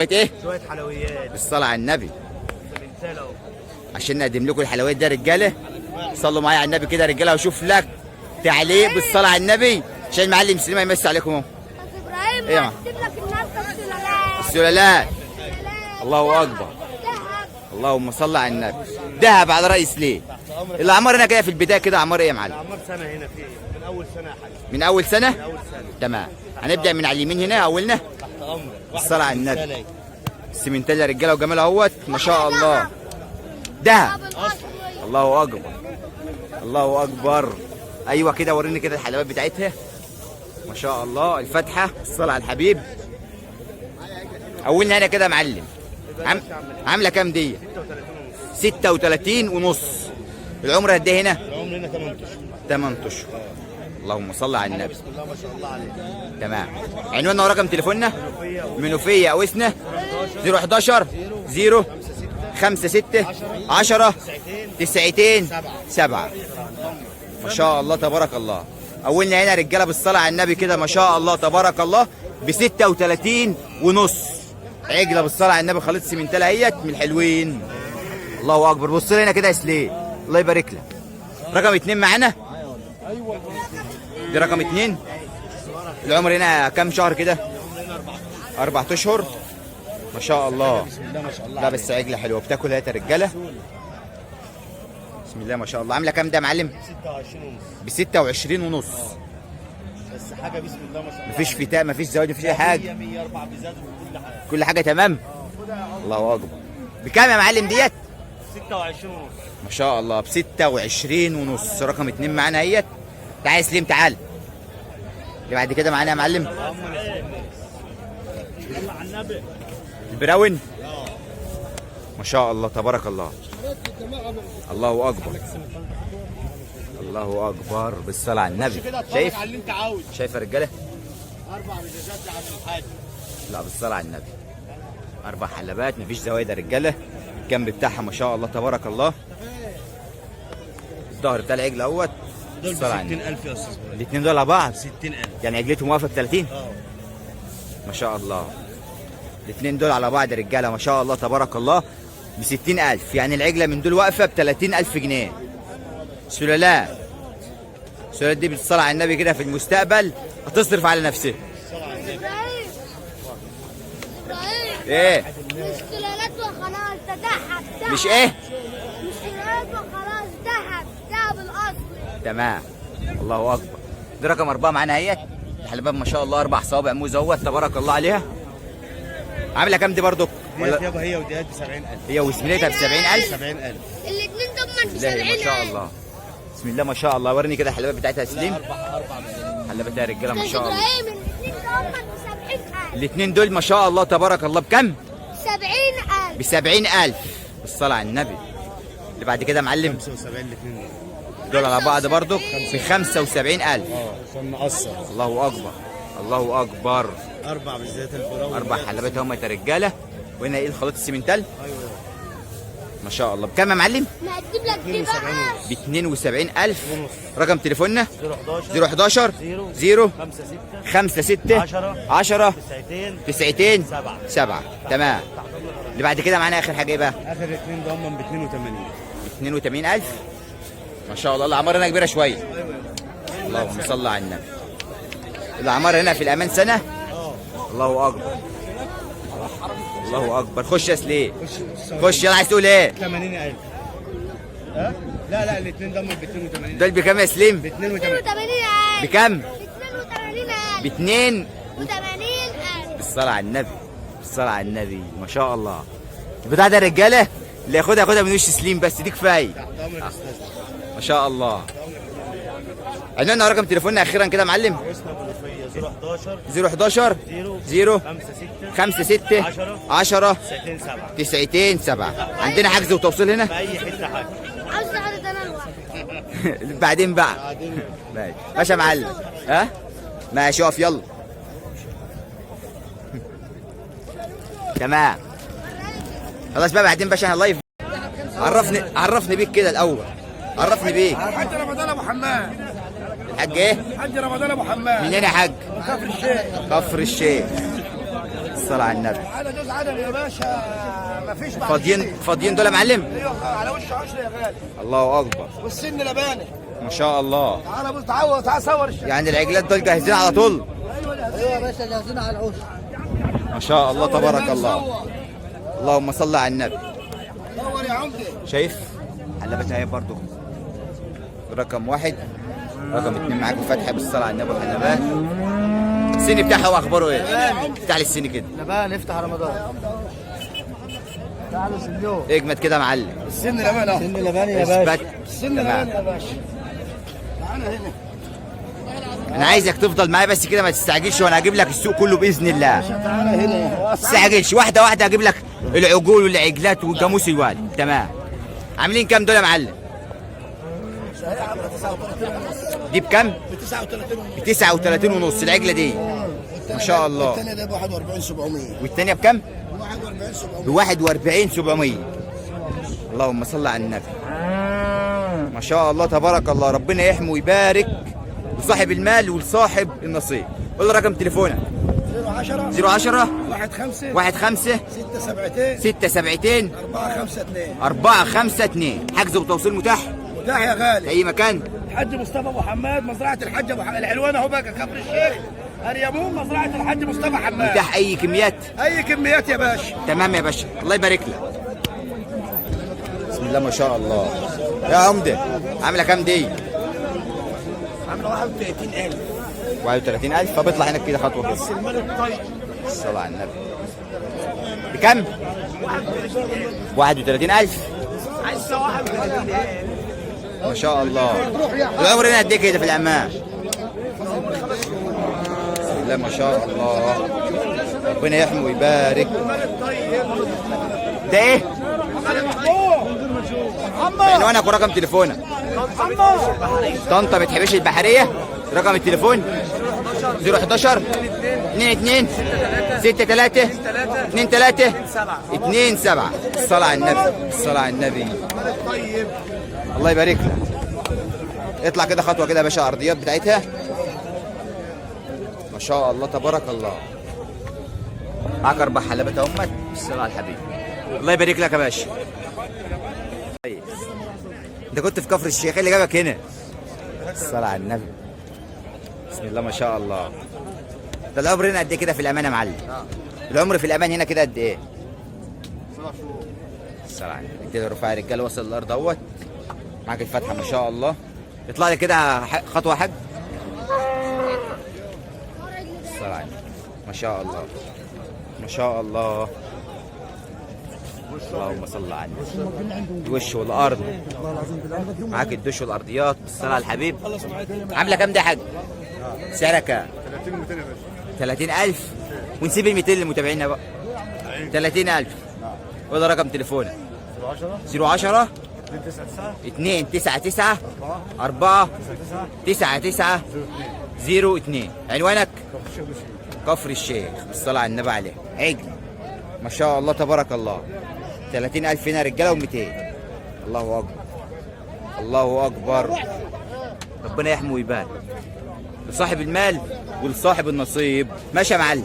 ايه؟ شوية حلويات بالصلاة على النبي سمنتال اهو. عشان نقدم لكم الحلويات ده رجاله. صلوا معايا على النبي كده رجاله، وشوف لك تعليق بالصلاة على النبي عشان المعلم سليمان يمسي عليكم اهو. ابراهيم إيه يا معلم؟ هكتب لك النهارده السلالات. السلالات. الله اكبر. اللهم صل على النبي. دهب على رئيس ليه؟ الاعمار هنا كده في البدايه كده اعمار ايه يا معلم؟ اعمار سنة هنا في من أول سنة يا حاج. من اول سنه؟ من أول سنة. تمام. هنبدا من على اليمين هنا اولنا. تحت أمرك. الصلاة على النبي. السمنتال يا رجاله وجمال اهوت ما شاء الله. دهب. الله اكبر. الله اكبر. ايوه كده وريني كده الحلويات بتاعتها ما شاء الله. الفاتحه الصلاه على الحبيب. اولنا هنا كده يا معلم. عامله كام دي؟ 36 ونص. العمر قد ايه هنا؟ العمر هنا 8 أشهر. 8 اشهر. اللهم صل على النبي. بسم الله ما شاء الله عليك. تمام. عنواننا ورقم تليفوننا منوفية منوفيه او اسنا 011 0 5 6 10 90 7. ما شاء الله تبارك الله. اولنا هنا رجاله بالصلاه على النبي كده ما شاء الله تبارك الله ب 36 ونص. عجله بالصلاه على النبي خليط سمنتال اهيت من الحلوين. الله اكبر. بص لي هنا كده يا سليم الله يبارك لك. رقم 2 معانا. دي رقم 2. العمر هنا كام شهر كده؟ 4 اشهر ما شاء الله. بسم الله ما شاء الله. لا بس عجله حلوه بتاكل اهي يا رجاله. بسم الله ما شاء الله. عامله كام ده يا معلم؟ 26 ونص. ب 26 ونص. بس حاجة بسم الله ما شاء الله. مفيش فتاء مفيش زواج مفيش اي حاجه. 104 بزاد وكل حاجة. كل حاجه تمام. الله اكبر. بكام يا معلم ديت؟ 26 ونص. ما شاء الله ب 26 ونص. رقم 2 معانا اهيت. تعالى يا سليم تعالى. اللي بعد كده معانا يا معلم يلا على النبي. البراون. ما شاء الله تبارك الله. الله اكبر. الله اكبر بالصلاه على النبي. شايف على اللي أنت عاوز. شايف يا رجاله؟ 4 بزازات يا عم الحاج. لا بالصلاه على النبي. 4 حلبات مفيش زوايد يا رجاله. الجنب بتاعها ما شاء الله تبارك الله. الظهر بتاع العجل اهوت. دول ب بالصلاه على النبي. 60,000 يا أستاذ إبراهيم. الاثنين دول على بعض 60,000. يعني عجلتهم واقفه ب 30. ما شاء الله. الاثنين دول على بعض يا رجاله ما شاء الله تبارك الله ب 60,000. يعني العجله من دول واقفه ب 30,000 جنيه. سلالات. السلالات دي بالصلاه على النبي كده في المستقبل هتصرف على نفسها. ابراهيم ايه؟ مش سلالات وخلاص ده دهب. مش ايه؟ مش سلالات وخلاص دهب الاصلي. تمام. الله اكبر. دي رقم 4 معانا اهيت. الحلبات ما شاء الله 4 صوابع موز اهوت تبارك الله عليها. عامله كام دي برضك؟ ديت يابا هي وديت ب 70,000. هي وسميتها ب 70,000. 70,000. الاثنين دول ب لا ما 70,000. شاء الله. بسم الله ما شاء الله. وريني كده الحلبات بتاعتها يا سليم. 4 بزازات. حلبات يا رجاله ما شاء الله. ابراهيم الاثنين دول ب 70,000. الاثنين دول ما شاء الله تبارك الله بكم؟ 70,000. ب 70,000 بالصلاه على النبي. اللي بعد كده يا معلم 75 الاثنين. دول على بعض برضو ب 75,000. عشان نقصر. الله اكبر. الله اكبر. 4 بزازات الفراوله. 4 حلبات هم يا رجاله. وهنا ايه الخليط السمنتال. ايوه. ما شاء الله. بكام يا معلم؟ مقدم لك دي بقى. ب 72,000. رقم تليفوننا 011 011 0 5 5 6 6 10 90 90 7. تمام. اللي بعد كده معانا اخر حاجه ايه بقى؟ اخر اثنين ده هم ب 82. 82,000. ما شاء الله. الاعمار هنا كبيره شويه. اللهم صل على النبي. الاعمار هنا في الامان سنه. الله اكبر. الله اكبر. خش يا سليم. خش يلا. عايز تقول ايه؟ 80,000. ها؟ لا الاثنين ده هم ب 82. دول بكام يا سليم؟ ب 82. 82,000. بكام؟ 82,000. ب 2. 82,000. بالصلاه على النبي. بالصلاه على النبي ما شاء الله. البتاع ده رجاله اللي ياخدها من وش سليم بس دي كفايه. تحت امرك يا استاذ. ما شاء الله. عنواننا رقم تليفوننا اخيرا كده يا معلم اسمه منوفيه 011 011 0 5 6 5 6 10 90 7. 90 7. عندنا حجز وتوصيل هنا. في اي حته حاجه. عاوز تعرض انا لوحدي. بعدين بقى. ماشي ماشي يا معلم. ها ماشي اقف يلا. تمام خلاص بقى. بعدين باشا انا لايف. عرفني بيك كده الاول. عرفني بيك. الحاج رمضان ابو حماد. الحاج ايه؟ الحاج رمضان ابو حماد. منين يا حاج؟ من كفر الشيخ. كفر الشيخ. الصلاة على النبي. معانا جوز عدم يا باشا، مفيش بعد فاضيين دول يا معلم؟ كده. على وش 10 يا غالي، الله اكبر، والسن لبانه. ما شاء الله. تعالى بص، تعال صور الشيء. يعني العجلات دول جاهزين على طول؟ ايوه يا باشا، جاهزين على العش. ما شاء الله تبارك الله. اللهم صل على النبي. صور يا عمدي. شايف حلبتها اهي برضو، رقم 1 رقم 2 معاكم فتحي بالصلاة على النبي والحلبات. السن بتاعها واخباره ايه؟ افتح لي السن كده. لبان افتح رمضان. تعالوا سنيو. اجمد كده يا معلم. السن لبان اهو. السن لبان يا باشا. اثبت. السن لبان يا باشا. تعالى هنا. انا عايزك تفضل معايا بس كده، ما تستعجلش، وانا هجيب لك السوق كله باذن الله. تعالى هنا. ما تستعجلش، واحده واحده هجيب لك العجول والعجلات والجاموس الوالد. تمام. عاملين كام دول يا معلم؟ دي بكام؟ ب 39 ونص العجله دي. ما شاء الله. الثانيه ده ب 41700. والثانيه بكام؟ 41700. ب 41700. اللهم صل على النبي. ما شاء الله تبارك الله، ربنا يحمي ويبارك لصاحب المال ولصاحب النصيب. قول لي رقم تليفونك. 010 010 15 15 672 672 452. 452. حجز وتوصيل متاح متاح يا غالي. في اي مكان. الحاج مصطفى ابو حماد، مزرعه الحاج ابو حماد العلوان اهو بقى، كفر الشيخ اليمون، مزرعه الحاج مصطفى حماد. متاح اي كميات. اي كميات يا باشا. تمام يا باشا، الله يبارك لك. بسم الله ما شاء الله. يا عمده عامله كام دي؟ عامله 31000. 31000. طب اطلع هناك كده خطوه كده. بس المال الطيب. الصلاة على النبي. بكم؟ 31000. عايز 31. ما شاء الله. العمر هنا قد ايه كده في الأمان؟ بسم الله ما شاء الله. ربنا يحمي ويبارك. ده ايه؟ عنوانك ورقم تليفونك. طنطا ما بتحبش البحرية. رقم التليفون 011 22 63 23 27. الصلاة على النبي. الصلاة على النبي. الله يبارك لك. اطلع كده خطوة كده يا باشا، الأرضيات بتاعتها ما شاء الله تبارك الله. معاك 4 حلبات اهمت. الصلاة على الحبيب. الله يبارك لك يا باشا. انت كنت في كفر الشيخ، اللي جابك هنا؟ الصلاة على النبي. بسم الله ما شاء الله. ده العمر هنا قد ايه كده في الامان يا معلم؟ العمر في الامان هنا كده قد ايه؟ 7 شهور. الصلاة على النبي. كده رفع رجاله وصل الارض اهوت. معاك الفتحه ما شاء الله. اطلع لي كده خطوه حاج. الصلاة على النبي. ما شاء الله. ما شاء الله. اللهم صل على النبي. الوش والارض. معاك الدش والارضيات. الصلاة على الحبيب. عامله كام دي يا حاج؟ سعرها كام؟ 30 200 يا باشا. 30000. ونسيب ال 200 لمتابعينا بقى. 30000. وده رقم تليفونك. 010 299 4 99 02. عنوانك؟ كفر الشيخ. الصلاة على النبي عليه. عجل ما شاء الله تبارك الله. 30000 هنا رجاله و200. الله اكبر. الله اكبر. ربنا يحمي ويبارك لصاحب المال ولصاحب النصيب. ماشي يا معلم.